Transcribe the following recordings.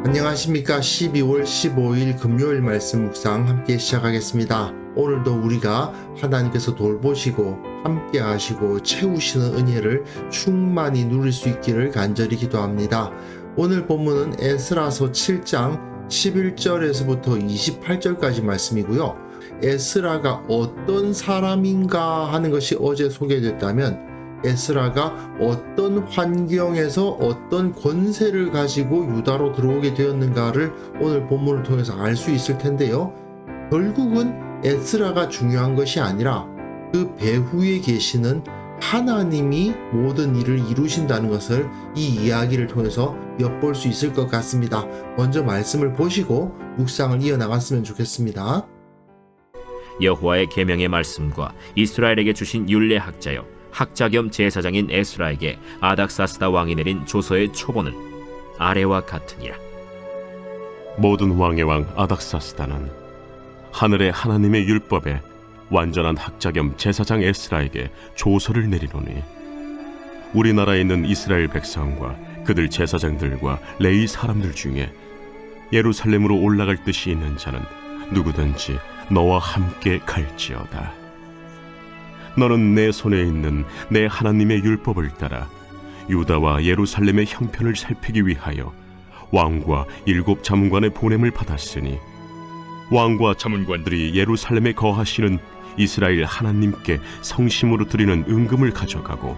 안녕하십니까. 12월 15일 금요일 말씀 묵상 함께 시작하겠습니다. 오늘도 우리가 하나님께서 돌보시고 함께 하시고 채우시는 은혜를 충만히 누릴 수 있기를 간절히 기도합니다. 오늘 본문은 에스라서 7장 11절에서부터 28절까지 말씀이고요. 에스라가 어떤 사람인가 하는 것이 어제 소개됐다면 에스라가 어떤 환경에서 어떤 권세를 가지고 유다로 들어오게 되었는가를 오늘 본문을 통해서 알 수 있을 텐데요. 결국은 에스라가 중요한 것이 아니라 그 배후에 계시는 하나님이 모든 일을 이루신다는 것을 이 이야기를 통해서 엿볼 수 있을 것 같습니다. 먼저 말씀을 보시고 묵상을 이어나갔으면 좋겠습니다. 여호와의 계명의 말씀과 이스라엘에게 주신 율례 학자여 학자 겸 제사장인 에스라에게 아닥사스다 왕이 내린 조서의 초본은 아래와 같으니라. 모든 왕의 왕 아닥사스다는 하늘의 하나님의 율법에 완전한 학자 겸 제사장 에스라에게 조서를 내리노니, 우리나라에 있는 이스라엘 백성과 그들 제사장들과 레위 사람들 중에 예루살렘으로 올라갈 뜻이 있는 자는 누구든지 너와 함께 갈지어다. 너는 내 손에 있는 내 하나님의 율법을 따라 유다와 예루살렘의 형편을 살피기 위하여 왕과 7 자문관의 보냄을 받았으니, 왕과 자문관들이 예루살렘에 거하시는 이스라엘 하나님께 성심으로 드리는 은금을 가져가고,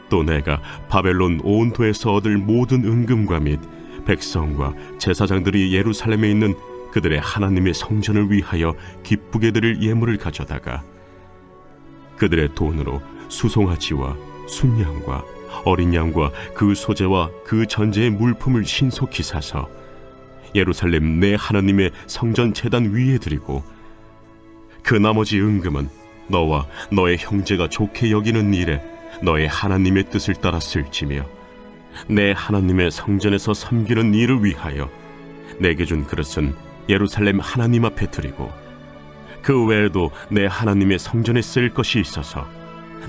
또 내가 바벨론 온 도에서 얻을 모든 은금과 및 백성과 제사장들이 예루살렘에 있는 그들의 하나님의 성전을 위하여 기쁘게 드릴 예물을 가져다가 그들의 돈으로 수송아지와 순양과 어린 양과 그 소재와 그 전제의 물품을 신속히 사서 예루살렘 내 하나님의 성전 제단 위에 드리고, 그 나머지 은금은 너와 너의 형제가 좋게 여기는 일에 너의 하나님의 뜻을 따라 쓸지며, 내 하나님의 성전에서 섬기는 일을 위하여 내게 준 그릇은 예루살렘 하나님 앞에 드리고, 그 외에도 내 하나님의 성전에 쓸 것이 있어서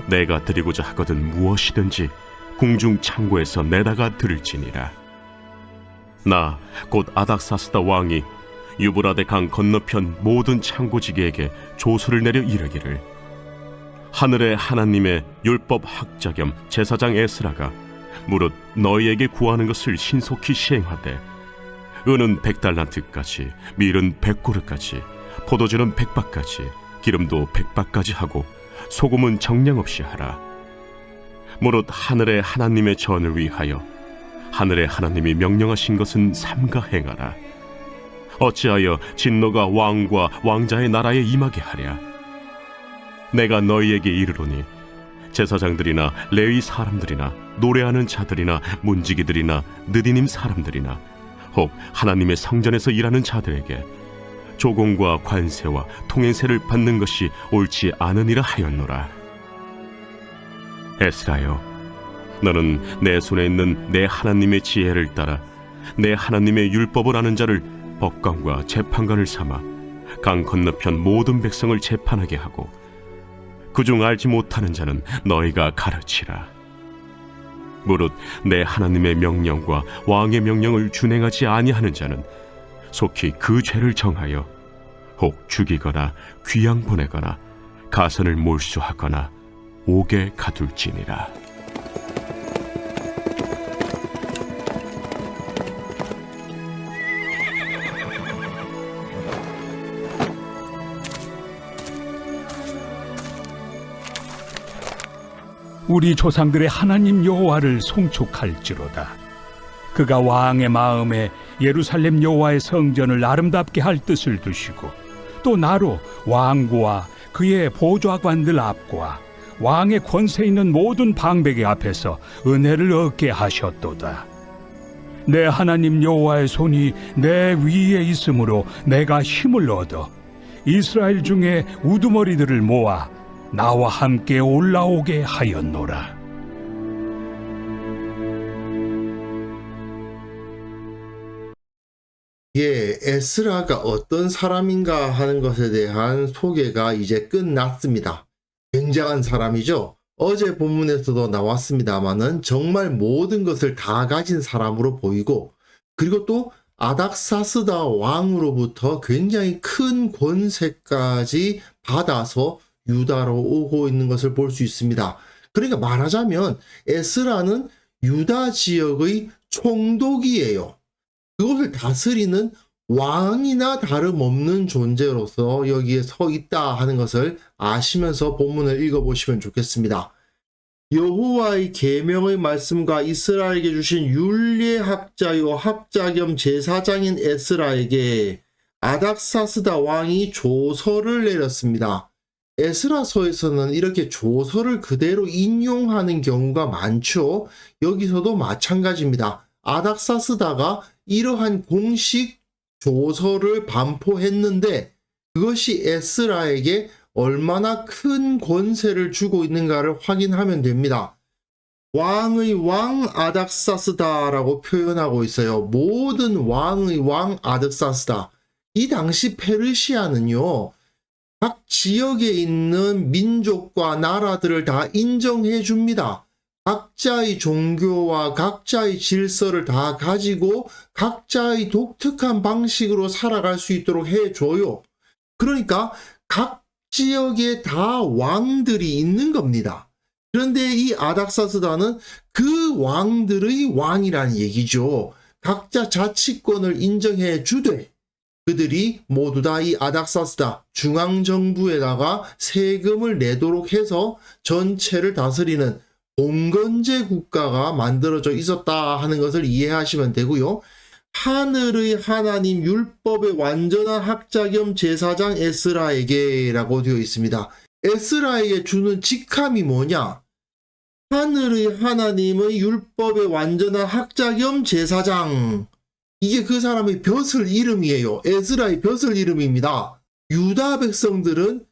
내가 드리고자 하거든 무엇이든지 궁중 창고에서 내다가 드릴지니라. 나 곧 아닥사스다 왕이 유브라데 강 건너편 모든 창고지기에게 조서를 내려 이르기를, 하늘의 하나님의 율법 학자 겸 제사장 에스라가 무릇 너희에게 구하는 것을 신속히 시행하되, 은은 100달란트까지, 밀은 100고르까지, 포도주는 100바까지, 기름도 100바까지 하고 소금은 정량 없이 하라. 무릇 하늘의 하나님의 전을 위하여 하늘의 하나님이 명령하신 것은 삼가 행하라. 어찌하여 진노가 왕과 왕자의 나라에 임하게 하랴. 내가 너희에게 이르노니, 제사장들이나 레위 사람들이나 노래하는 자들이나 문지기들이나 느디님 사람들이나 혹 하나님의 성전에서 일하는 자들에게 조공과 관세와 통행세를 받는 것이 옳지 않으니라 하였노라. 에스라여, 너는 내 손에 있는 내 하나님의 지혜를 따라 내 하나님의 율법을 아는 자를 법관과 재판관을 삼아 강 건너편 모든 백성을 재판하게 하고, 그중 알지 못하는 자는 너희가 가르치라. 무릇 내 하나님의 명령과 왕의 명령을 준행하지 아니하는 자는 속히 그 죄를 정하여 혹 죽이거나 귀양 보내거나 가선을 몰수하거나 옥에 가둘지니라. 우리 조상들의 하나님 여호와를 송축할지로다. 그가 왕의 마음에 예루살렘 여호와의 성전을 아름답게 할 뜻을 두시고, 또 나로 왕과 그의 보좌관들 앞과 왕의 권세 있는 모든 방백의 앞에서 은혜를 얻게 하셨도다. 내 하나님 여호와의 손이 내 위에 있으므로 내가 힘을 얻어 이스라엘 중에 우두머리들을 모아 나와 함께 올라오게 하였노라. 에스라가 어떤 사람인가 하는 것에 대한 소개가 이제 끝났습니다. 굉장한 사람이죠. 어제 본문에서도 나왔습니다마는 정말 모든 것을 다 가진 사람으로 보이고, 그리고 또 아닥사스다 왕으로부터 굉장히 큰 권세까지 받아서 유다로 오고 있는 것을 볼 수 있습니다. 그러니까 말하자면 에스라는 유다 지역의 총독이에요. 그것을 다스리는 왕이나 다름없는 존재로서 여기에 서 있다 하는 것을 아시면서 본문을 읽어보시면 좋겠습니다. 여호와의 계명의 말씀과 이스라엘에게 주신 율례학자요 학자 겸 제사장인 에스라에게 아닥사스다 왕이 조서를 내렸습니다. 에스라서에서는 이렇게 조서를 그대로 인용하는 경우가 많죠. 여기서도 마찬가지입니다. 아닥사스다가 이러한 공식 조서를 반포했는데 그것이 에스라에게 얼마나 큰 권세를 주고 있는가를 확인하면 됩니다. 왕의 왕 아닥사스다라고 표현하고 있어요. 모든 왕의 왕 아닥사스다. 이 당시 페르시아는요, 각 지역에 있는 민족과 나라들을 다 인정해 줍니다. 각자의 종교와 각자의 질서를 다 가지고 각자의 독특한 방식으로 살아갈 수 있도록 해줘요. 그러니까 각 지역에 다 왕들이 있는 겁니다. 그런데 이 아닥사스다는 그 왕들의 왕이라는 얘기죠. 각자 자치권을 인정해 주되 그들이 모두 다 이 아닥사스다 중앙정부에다가 세금을 내도록 해서 전체를 다스리는 봉건제 국가가 만들어져 있었다 하는 것을 이해하시면 되고요. 하늘의 하나님 율법의 완전한 학자 겸 제사장 에스라에게 라고 되어 있습니다. 에스라에게 주는 직함이 뭐냐? 하늘의 하나님의 율법의 완전한 학자 겸 제사장. 이게 그 사람의 벼슬 이름이에요. 에스라의 벼슬 이름입니다. 유다 백성들은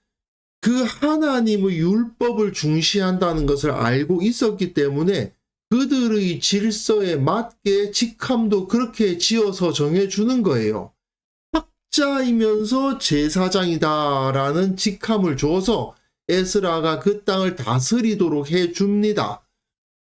그 하나님의 율법을 중시한다는 것을 알고 있었기 때문에 그들의 질서에 맞게 직함도 그렇게 지어서 정해주는 거예요. 학자이면서 제사장이다라는 직함을 줘서 에스라가 그 땅을 다스리도록 해줍니다.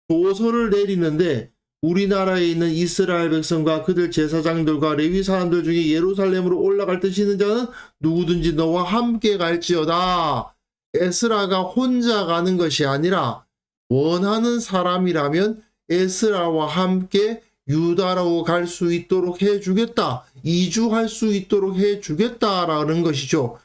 조서를 내리는데 우리나라에 있는 이스라엘 백성과 그들 제사장들과 레위 사람들 중에 예루살렘으로 올라갈 뜻 있는 자는 누구든지 너와 함께 갈지어다. 에스라가 혼자 가는 것이 아니라 원하는 사람이라면 에스라와 함께 유다로 갈 수 있도록 해주겠다. 이주할 수 있도록 해주겠다라는 것이죠.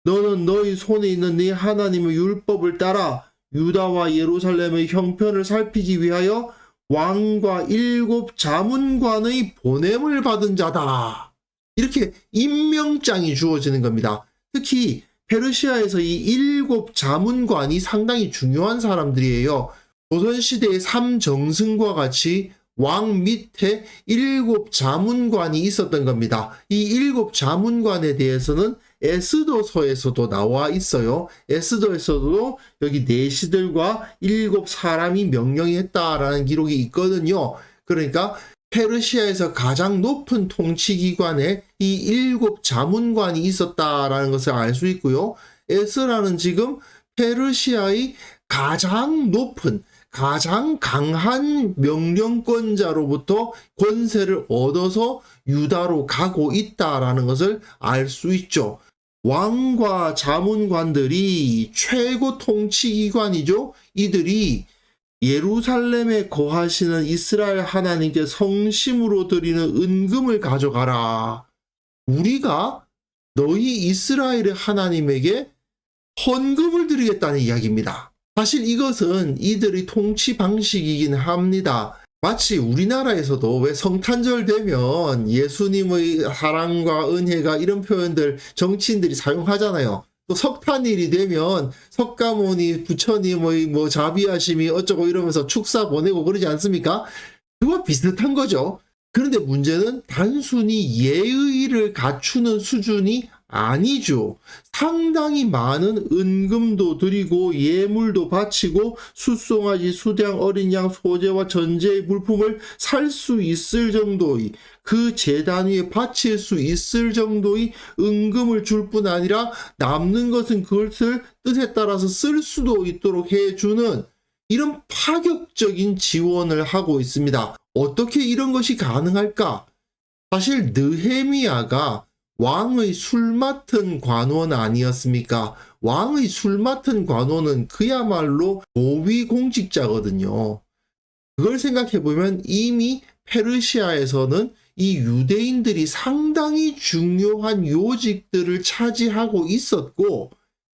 너는 너희 손에 있는 네 하나님의 율법을 따라 유다와 예루살렘의 형편을 살피기 위하여 왕과 7 자문관의 보냄을 받은 자다. 이렇게 임명장이 주어지는 겁니다. 특히 페르시아에서 이 7 자문관이 상당히 중요한 사람들이에요. 조선시대의 삼정승과 같이 왕 밑에 7 자문관이 있었던 겁니다. 이 7 자문관에 대해서는 에스더서에서도 나와 있어요. 에스더에서도 여기 내시들과 7 사람이 명령했다라는 기록이 있거든요. 그러니까 페르시아에서 가장 높은 통치기관에 이 7 자문관이 있었다라는 것을 알 수 있고요. 에스라는 지금 페르시아의 가장 높은 가장 강한 명령권자로부터 권세를 얻어서 유다로 가고 있다라는 것을 알 수 있죠. 왕과 자문관들이 최고 통치기관이죠. 이들이 예루살렘에 거하시는 이스라엘 하나님께 성심으로 드리는 은금을 가져가라. 우리가 너희 이스라엘의 하나님에게 헌금을 드리겠다는 이야기입니다. 사실 이것은 이들의 통치 방식이긴 합니다. 마치 우리나라에서도 왜 성탄절 되면 예수님의 사랑과 은혜가 이런 표현들 정치인들이 사용하잖아요. 또 석탄일이 되면 석가모니 부처님의 뭐 자비하심이 어쩌고 이러면서 축사 보내고 그러지 않습니까? 그와 비슷한 거죠. 그런데 문제는 단순히 예의를 갖추는 수준이 아니죠. 상당히 많은 은금도 드리고 예물도 바치고 숫송아지, 수량, 어린 양, 소재와 전제의 물품을 살 수 있을 정도의 그 제단 위에 바칠 수 있을 정도의 은금을 줄 뿐 아니라 남는 것은 그것을 뜻에 따라서 쓸 수도 있도록 해주는 이런 파격적인 지원을 하고 있습니다. 어떻게 이런 것이 가능할까? 사실 느헤미야가 왕의 술 맡은 관원 아니었습니까? 왕의 술 맡은 관원은 그야말로 고위공직자거든요. 그걸 생각해보면 이미 페르시아에서는 이 유대인들이 상당히 중요한 요직들을 차지하고 있었고,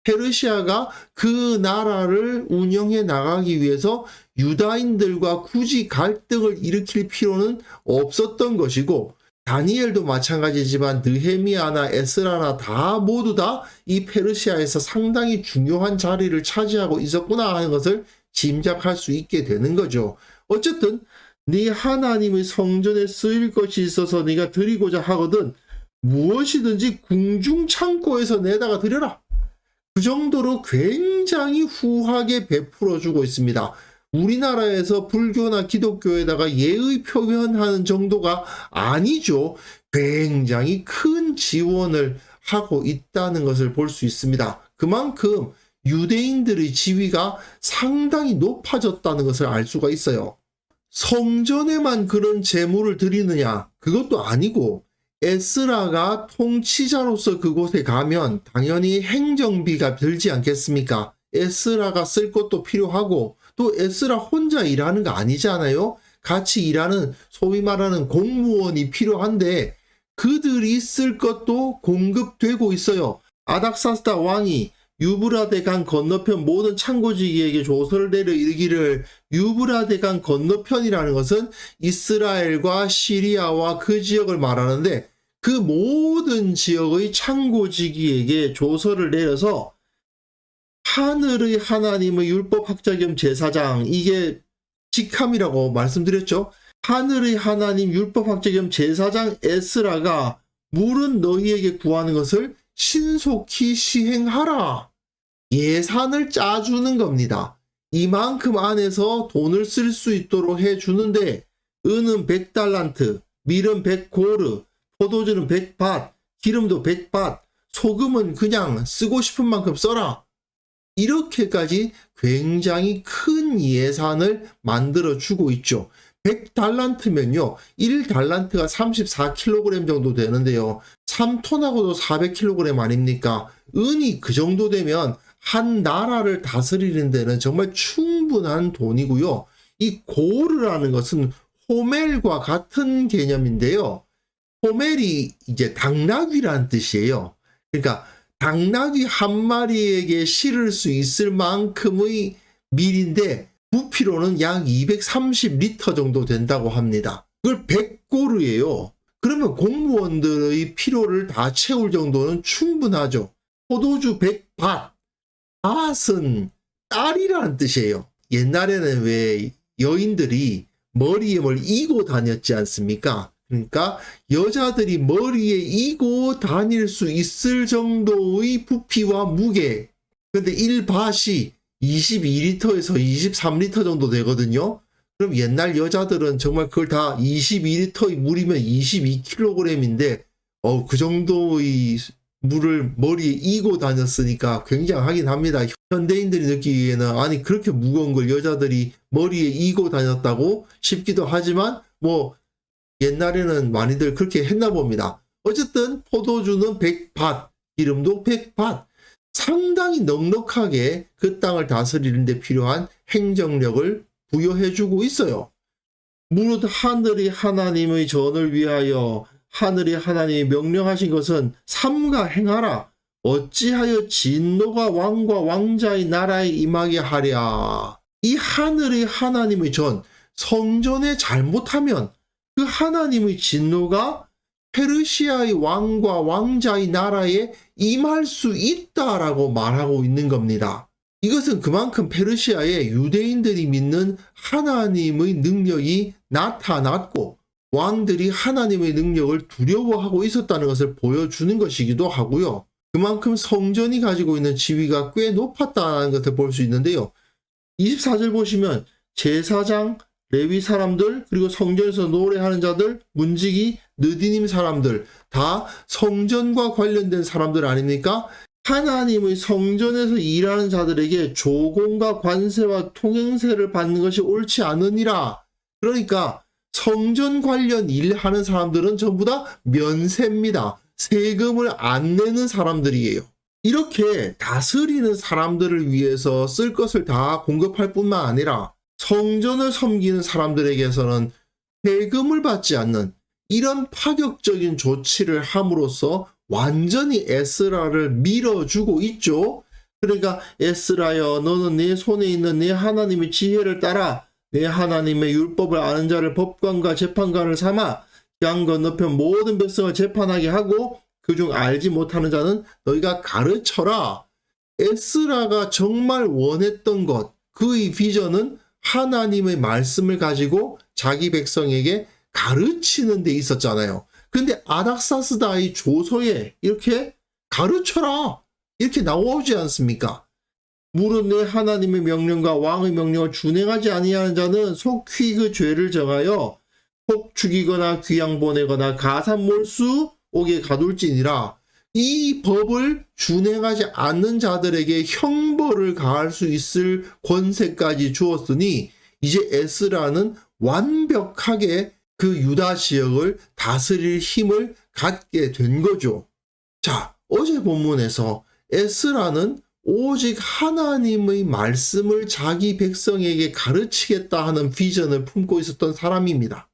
페르시아가 그 나라를 운영해 나가기 위해서 유다인들과 굳이 갈등을 일으킬 필요는 없었던 것이고, 다니엘도 마찬가지지만 느헤미야나 에스라나 다 모두 다 이 페르시아에서 상당히 중요한 자리를 차지하고 있었구나 하는 것을 짐작할 수 있게 되는 거죠. 어쨌든 네 하나님의 성전에 쓰일 것이 있어서 네가 드리고자 하거든 무엇이든지 궁중 창고에서 내다가 드려라. 그 정도로 굉장히 후하게 베풀어 주고 있습니다. 우리나라에서 불교나 기독교에다가 예의 표현하는 정도가 아니죠. 굉장히 큰 지원을 하고 있다는 것을 볼 수 있습니다. 그만큼 유대인들의 지위가 상당히 높아졌다는 것을 알 수가 있어요. 성전에만 그런 제물을 드리느냐? 그것도 아니고 에스라가 통치자로서 그곳에 가면 당연히 행정비가 들지 않겠습니까? 에스라가 쓸 것도 필요하고 또 에스라 혼자 일하는 거 아니잖아요. 같이 일하는 소위 말하는 공무원이 필요한데 그들이 쓸 것도 공급되고 있어요. 아닥사스다 왕이 유브라데 강 건너편 모든 창고지기에게 조서를 내려 이르기를 유브라데 강 건너편이라는 것은 이스라엘과 시리아와 그 지역을 말하는데 그 모든 지역의 창고지기에게 조서를 내려서 하늘의 하나님의 율법학자 겸 제사장, 이게 직함이라고 말씀드렸죠. 하늘의 하나님 율법학자 겸 제사장 에스라가 물은 너희에게 구하는 것을 신속히 시행하라. 예산을 짜주는 겁니다. 이만큼 안에서 돈을 쓸 수 있도록 해주는데 은은 100달란트, 밀은 100고르, 포도주는 100밭, 기름도 100밭, 소금은 그냥 쓰고 싶은 만큼 써라. 이렇게까지 굉장히 큰 예산을 만들어 주고 있죠. 100달란트면요. 1달란트가 34kg 정도 되는데요. 3톤하고도 400kg 아닙니까? 은이 그 정도 되면 한 나라를 다스리는 데는 정말 충분한 돈이고요. 이 고르라는 것은 호멜과 같은 개념인데요. 호멜이 이제 당나귀라는 뜻이에요. 그러니까 당나귀 한 마리에게 실을 수 있을 만큼의 밀인데 부피로는 약 230리터 정도 된다고 합니다. 그걸 100고르예요. 그러면 공무원들의 필요를 다 채울 정도는 충분하죠. 포도주 100밭. 밭은 딸이라는 뜻이에요. 옛날에는 왜 여인들이 머리에 뭘 이고 다녔지 않습니까? 그러니까 여자들이 머리에 이고 다닐 수 있을 정도의 부피와 무게. 근데 1밭이 22리터에서 23리터 정도 되거든요. 그럼 옛날 여자들은 정말 그걸 다 22리터의 물이면 22kg인데 그 정도의 물을 머리에 이고 다녔으니까 굉장하긴 합니다. 현대인들이 느끼기에는 아니 그렇게 무거운 걸 여자들이 머리에 이고 다녔다고 싶기도 하지만 뭐 옛날에는 많이들 그렇게 했나 봅니다. 어쨌든 포도주는 100밭, 기름도 100밭. 상당히 넉넉하게 그 땅을 다스리는 데 필요한 행정력을 부여해주고 있어요. 무릇 하늘이 하나님의 전을 위하여 하늘이 하나님이 명령하신 것은 삼가 행하라. 어찌하여 진노가 왕과 왕자의 나라에 임하게 하랴. 이 하늘의 하나님의 전, 성전에 잘못하면 그 하나님의 진노가 페르시아의 왕과 왕자의 나라에 임할 수 있다라고 말하고 있는 겁니다. 이것은 그만큼 페르시아에 유대인들이 믿는 하나님의 능력이 나타났고 왕들이 하나님의 능력을 두려워하고 있었다는 것을 보여주는 것이기도 하고요. 그만큼 성전이 가지고 있는 지위가 꽤 높았다는 것을 볼 수 있는데요. 24절 보시면 제사장, 레위 사람들, 그리고 성전에서 노래하는 자들, 문지기, 느디님 사람들 다 성전과 관련된 사람들 아닙니까? 하나님의 성전에서 일하는 자들에게 조공과 관세와 통행세를 받는 것이 옳지 않으니라. 그러니까 성전 관련 일 하는 사람들은 전부 다 면세입니다. 세금을 안 내는 사람들이에요. 이렇게 다스리는 사람들을 위해서 쓸 것을 다 공급할 뿐만 아니라 성전을 섬기는 사람들에게서는 세금을 받지 않는 이런 파격적인 조치를 함으로써 완전히 에스라를 밀어주고 있죠. 그러니까 에스라여, 너는 내 손에 있는 내 하나님의 지혜를 따라 내 하나님의 율법을 아는 자를 법관과 재판관을 삼아 강 건너편 모든 백성을 재판하게 하고 그중 알지 못하는 자는 너희가 가르쳐라. 에스라가 정말 원했던 것, 그의 비전은 하나님의 말씀을 가지고 자기 백성에게 가르치는 데 있었잖아요. 근데 아닥사스다의 조서에 이렇게 가르쳐라 이렇게 나오지 않습니까? 무릇 내 하나님의 명령과 왕의 명령을 준행하지 아니하는 자는 속히 그 죄를 정하여 혹 죽이거나 귀양 보내거나 가산몰수 옥에 가둘지니라. 이 법을 준행하지 않는 자들에게 형벌을 가할 수 있을 권세까지 주었으니 이제 에스라는 완벽하게 그 유다 지역을 다스릴 힘을 갖게 된 거죠. 자, 어제 본문에서 에스라는 오직 하나님의 말씀을 자기 백성에게 가르치겠다 하는 비전을 품고 있었던 사람입니다.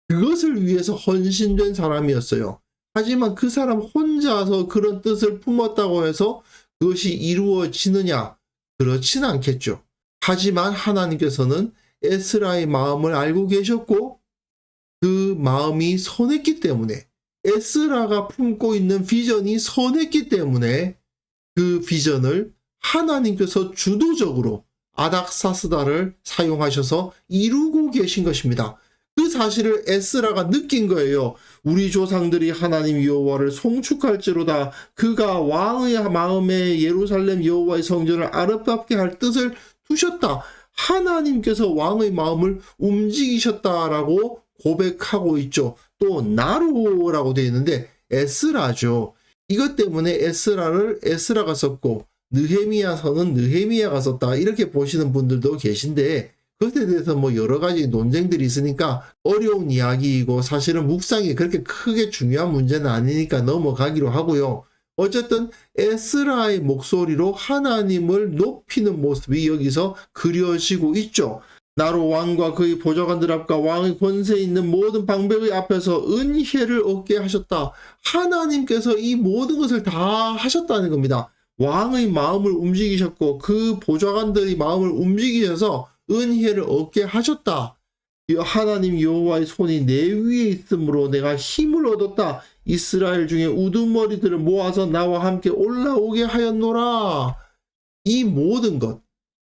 그것을 위해서 헌신된 사람이었어요. 하지만 그 사람 혼자서 그런 뜻을 품었다고 해서 그것이 이루어지느냐? 그렇진 않겠죠. 하지만 하나님께서는 에스라의 마음을 알고 계셨고 그 마음이 선했기 때문에 에스라가 품고 있는 비전이 선했기 때문에 그 비전을 하나님께서 주도적으로 아닥사스다를 사용하셔서 이루고 계신 것입니다. 그 사실을 에스라가 느낀 거예요. 우리 조상들이 하나님 여호와를 송축할지로다. 그가 왕의 마음에 예루살렘 여호와의 성전을 아름답게 할 뜻을 두셨다. 하나님께서 왕의 마음을 움직이셨다라고 고백하고 있죠. 또 나로라고 되어 있는데 에스라죠. 이것 때문에 에스라를 에스라가 썼고 느헤미야서는 느헤미야가 썼다 이렇게 보시는 분들도 계신데 그것에 대해서 뭐 여러 가지 논쟁들이 있으니까 어려운 이야기이고 사실은 묵상이 그렇게 크게 중요한 문제는 아니니까 넘어가기로 하고요. 어쨌든 에스라의 목소리로 하나님을 높이는 모습이 여기서 그려지고 있죠. 나로 왕과 그의 보좌관들 앞과 왕의 권세에 있는 모든 방백의 앞에서 은혜를 얻게 하셨다. 하나님께서 이 모든 것을 다 하셨다는 겁니다. 왕의 마음을 움직이셨고 그 보좌관들의 마음을 움직이셔서 은혜를 얻게 하셨다. 하나님 여호와의 손이 내 위에 있으므로 내가 힘을 얻었다. 이스라엘 중에 우두머리들을 모아서 나와 함께 올라오게 하였노라. 이 모든 것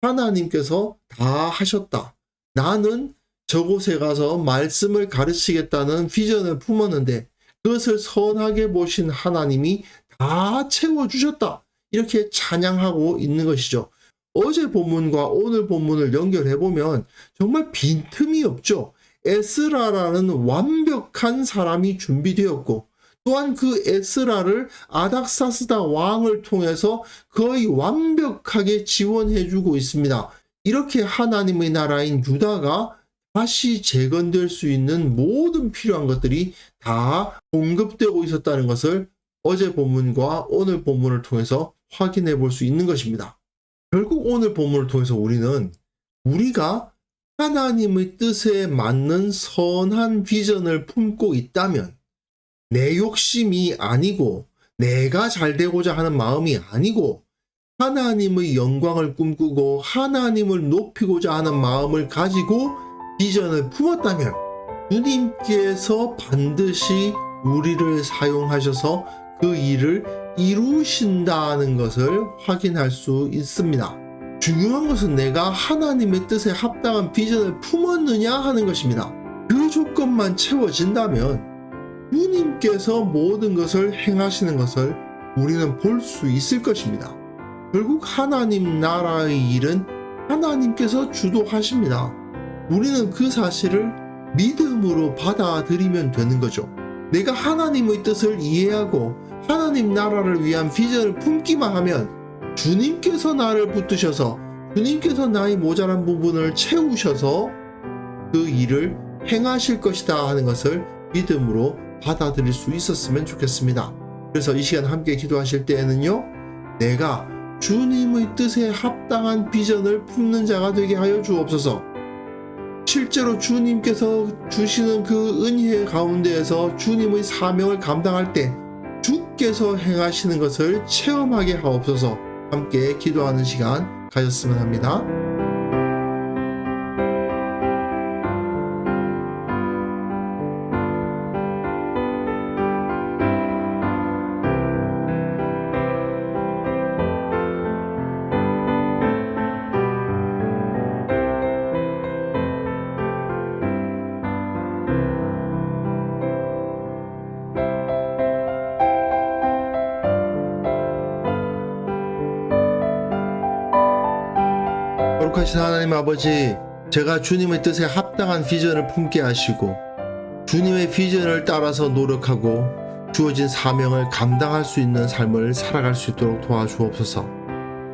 하나님께서 다 하셨다. 나는 저곳에 가서 말씀을 가르치겠다는 비전을 품었는데 그것을 선하게 보신 하나님이 다 채워주셨다. 이렇게 찬양하고 있는 것이죠. 어제 본문과 오늘 본문을 연결해보면 정말 빈틈이 없죠. 에스라라는 완벽한 사람이 준비되었고 또한 그 에스라를 아닥사스다 왕을 통해서 거의 완벽하게 지원해주고 있습니다. 이렇게 하나님의 나라인 유다가 다시 재건될 수 있는 모든 필요한 것들이 다 공급되고 있었다는 것을 어제 본문과 오늘 본문을 통해서 확인해 볼 수 있는 것입니다. 결국 오늘 본문을 통해서 우리가 하나님의 뜻에 맞는 선한 비전을 품고 있다면 내 욕심이 아니고 내가 잘 되고자 하는 마음이 아니고 하나님의 영광을 꿈꾸고 하나님을 높이고자 하는 마음을 가지고 비전을 품었다면 주님께서 반드시 우리를 사용하셔서 그 일을 이루신다는 것을 확인할 수 있습니다. 중요한 것은 내가 하나님의 뜻에 합당한 비전을 품었느냐 하는 것입니다. 그 조건만 채워진다면 주님께서 모든 것을 행하시는 것을 우리는 볼 수 있을 것입니다. 결국 하나님 나라의 일은 하나님께서 주도하십니다. 우리는 그 사실을 믿음으로 받아들이면 되는 거죠. 내가 하나님의 뜻을 이해하고 하나님 나라를 위한 비전을 품기만 하면 주님께서 나를 붙드셔서 주님께서 나의 모자란 부분을 채우셔서 그 일을 행하실 것이다 하는 것을 믿음으로 받아들일 수 있었으면 좋겠습니다. 그래서 이 시간 함께 기도하실 때에는요, 내가 주님의 뜻에 합당한 비전을 품는 자가 되게 하여 주옵소서. 실제로 주님께서 주시는 그 은혜 가운데에서 주님의 사명을 감당할 때 주께서 행하시는 것을 체험하게 하옵소서. 함께 기도하는 시간 가졌으면 합니다. 거룩하신 하나님 아버지, 제가 주님의 뜻에 합당한 비전을 품게 하시고 주님의 비전을 따라서 노력하고 주어진 사명을 감당할 수 있는 삶을 살아갈 수 있도록 도와주옵소서.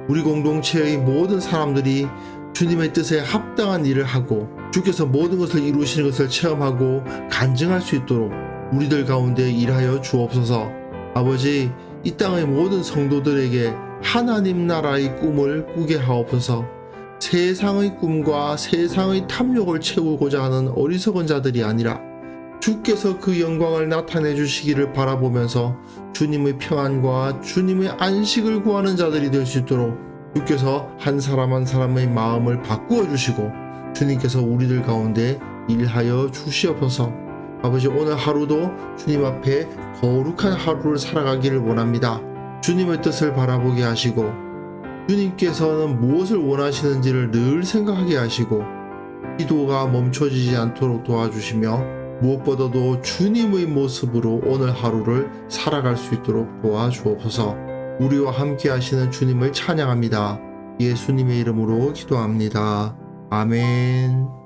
우리 공동체의 모든 사람들이 주님의 뜻에 합당한 일을 하고 주께서 모든 것을 이루시는 것을 체험하고 간증할 수 있도록 우리들 가운데 일하여 주옵소서. 아버지, 이 땅의 모든 성도들에게 하나님 나라의 꿈을 꾸게 하옵소서. 세상의 꿈과 세상의 탐욕을 채우고자 하는 어리석은 자들이 아니라 주께서 그 영광을 나타내 주시기를 바라보면서 주님의 평안과 주님의 안식을 구하는 자들이 될 수 있도록 주께서 한 사람 한 사람의 마음을 바꾸어 주시고 주님께서 우리들 가운데 일하여 주시옵소서. 아버지, 오늘 하루도 주님 앞에 거룩한 하루를 살아가기를 원합니다. 주님의 뜻을 바라보게 하시고 주님께서는 무엇을 원하시는지를 늘 생각하게 하시고 기도가 멈춰지지 않도록 도와주시며 무엇보다도 주님의 모습으로 오늘 하루를 살아갈 수 있도록 도와주옵소서. 우리와 함께 하시는 주님을 찬양합니다. 예수님의 이름으로 기도합니다. 아멘.